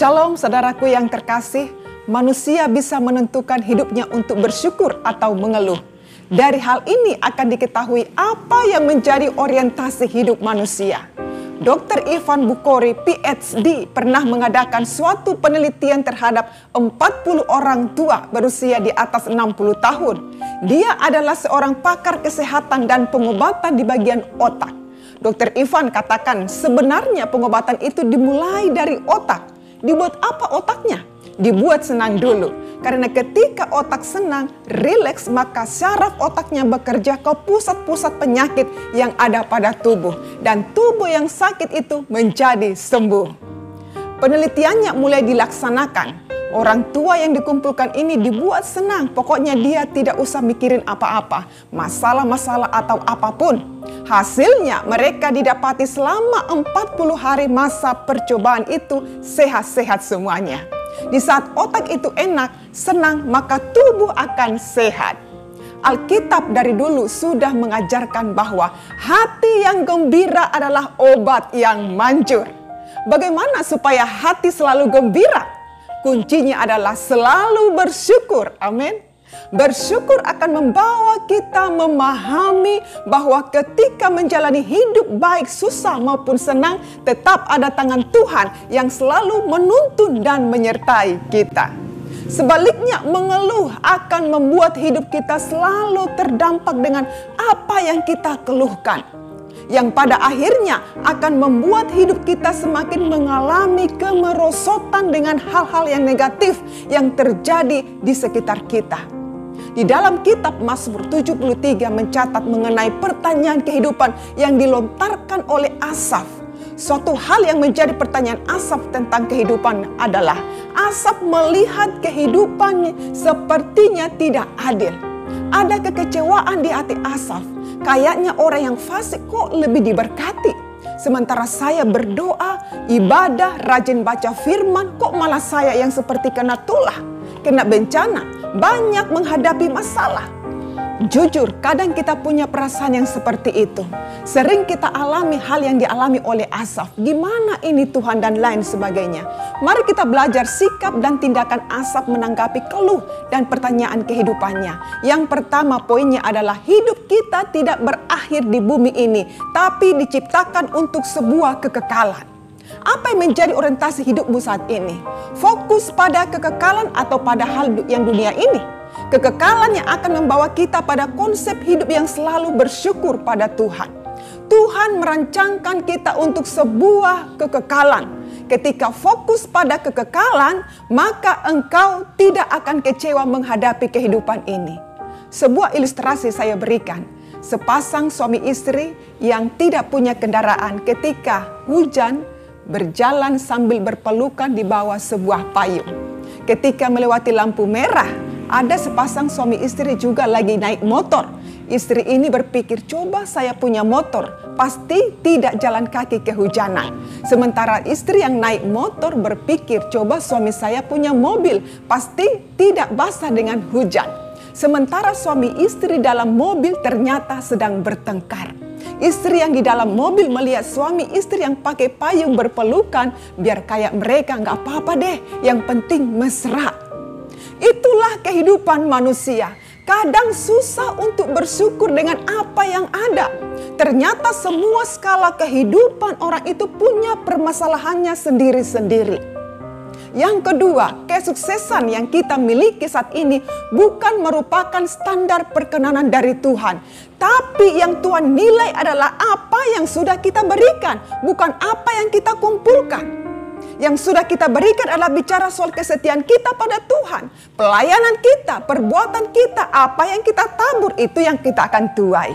Shalom saudaraku yang terkasih, manusia bisa menentukan hidupnya untuk bersyukur atau mengeluh. Dari hal ini akan diketahui apa yang menjadi orientasi hidup manusia. Dr. Ivan Bukhari, PhD, pernah mengadakan suatu penelitian terhadap 40 orang tua berusia di atas 60 tahun. Dia adalah seorang pakar kesehatan dan pengobatan di bagian otak. Dr. Ivan katakan sebenarnya pengobatan itu dimulai dari otak. Dibuat apa otaknya? Dibuat senang dulu. Karena ketika otak senang, rileks, maka syaraf otaknya bekerja ke pusat-pusat penyakit yang ada pada tubuh. Dan tubuh yang sakit itu menjadi sembuh. Penelitiannya mulai dilaksanakan. Orang tua yang dikumpulkan ini dibuat senang. Pokoknya dia tidak usah mikirin apa-apa. Masalah-masalah atau apapun. Hasilnya mereka didapati selama 40 hari masa percobaan itu sehat-sehat semuanya. Di saat otak itu enak, senang, maka tubuh akan sehat. Alkitab dari dulu sudah mengajarkan bahwa hati yang gembira adalah obat yang manjur. Bagaimana supaya hati selalu gembira? Kuncinya adalah selalu bersyukur. Amin. Bersyukur akan membawa kita memahami bahwa ketika menjalani hidup baik, susah maupun senang, tetap ada tangan Tuhan yang selalu menuntun dan menyertai kita. Sebaliknya, mengeluh akan membuat hidup kita selalu terdampak dengan apa yang kita keluhkan, yang pada akhirnya akan membuat hidup kita semakin mengalami kemerosotan dengan hal-hal yang negatif yang terjadi di sekitar kita. Di dalam kitab Mazmur 73 mencatat mengenai pertanyaan kehidupan yang dilontarkan oleh Asaf. Suatu hal yang menjadi pertanyaan Asaf tentang kehidupan adalah Asaf melihat kehidupan sepertinya tidak adil. Ada kekecewaan di hati Asaf. Kayaknya orang yang fasik kok lebih diberkati. Sementara saya berdoa, ibadah, rajin baca firman, kok malah saya yang seperti kena tulah, kena bencana. Banyak menghadapi masalah. Jujur, kadang kita punya perasaan yang seperti itu. Sering kita alami hal yang dialami oleh Asaf. Gimana ini Tuhan dan lain sebagainya. Mari kita belajar sikap dan tindakan Asaf menanggapi keluh dan pertanyaan kehidupannya. Yang pertama poinnya adalah hidup kita tidak berakhir di bumi ini, tapi diciptakan untuk sebuah kekekalan. Apa yang menjadi orientasi hidupmu saat ini? Fokus pada kekekalan atau pada hal yang dunia ini? Kekekalan yang akan membawa kita pada konsep hidup yang selalu bersyukur pada Tuhan. Tuhan merancangkan kita untuk sebuah kekekalan. Ketika fokus pada kekekalan, maka engkau tidak akan kecewa menghadapi kehidupan ini. Sebuah ilustrasi saya berikan. Sepasang suami istri yang tidak punya kendaraan ketika hujan, berjalan sambil berpelukan di bawah sebuah payung. Ketika melewati lampu merah, ada sepasang suami istri juga lagi naik motor. Istri ini berpikir, coba saya punya motor, pasti tidak jalan kaki kehujanan. Sementara istri yang naik motor berpikir, coba suami saya punya mobil, pasti tidak basah dengan hujan. Sementara suami istri dalam mobil ternyata sedang bertengkar. Istri yang di dalam mobil melihat suami istri yang pakai payung berpelukan, biar kayak mereka nggak apa-apa deh, yang penting mesra. Itulah kehidupan manusia. Kadang susah untuk bersyukur dengan apa yang ada. Ternyata semua skala kehidupan orang itu punya permasalahannya sendiri-sendiri. Yang kedua, kesuksesan yang kita miliki saat ini bukan merupakan standar perkenanan dari Tuhan. Tapi yang Tuhan nilai adalah apa yang sudah kita berikan, bukan apa yang kita kumpulkan. Yang sudah kita berikan adalah bicara soal kesetiaan kita pada Tuhan. Pelayanan kita, perbuatan kita, apa yang kita tabur itu yang kita akan tuai.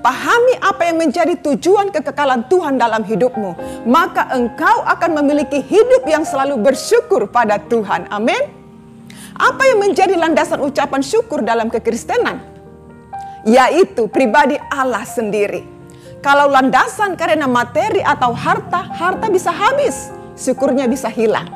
Pahami apa yang menjadi tujuan kekekalan Tuhan dalam hidupmu. Maka engkau akan memiliki hidup yang selalu bersyukur pada Tuhan. Amin. Apa yang menjadi landasan ucapan syukur dalam kekristenan? Yaitu pribadi Allah sendiri. Kalau landasan karena materi atau harta, harta bisa habis. Syukurnya bisa hilang.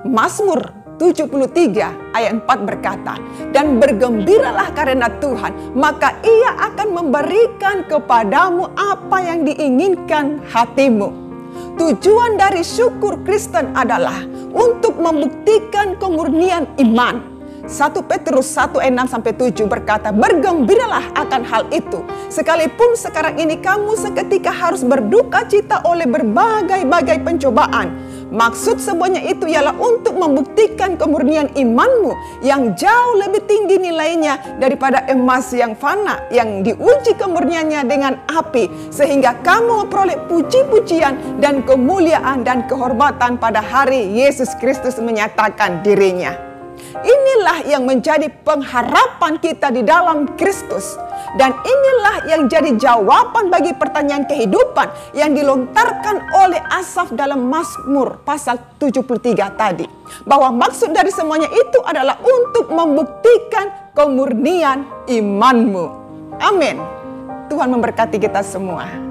Mazmur 73 ayat 4 berkata, dan bergembiralah karena Tuhan, maka Ia akan memberikan kepadamu apa yang diinginkan hatimu. Tujuan dari syukur Kristen adalah untuk membuktikan kemurnian iman. 1 Petrus 1:6-7 berkata, bergembiralah akan hal itu, sekalipun sekarang ini kamu seketika harus berduka cita oleh berbagai-bagai pencobaan. Maksud semuanya itu ialah untuk membuktikan kemurnian imanmu yang jauh lebih tinggi nilainya daripada emas yang fana, yang diuji kemurniannya dengan api, sehingga kamu memperoleh puji-pujian dan kemuliaan dan kehormatan pada hari Yesus Kristus menyatakan dirinya. Inilah yang menjadi pengharapan kita di dalam Kristus. Dan inilah yang jadi jawaban bagi pertanyaan kehidupan yang dilontarkan oleh Asaf dalam Mazmur pasal 73 tadi. Bahwa maksud dari semuanya itu adalah untuk membuktikan kemurnian imanmu. Amin. Tuhan memberkati kita semua.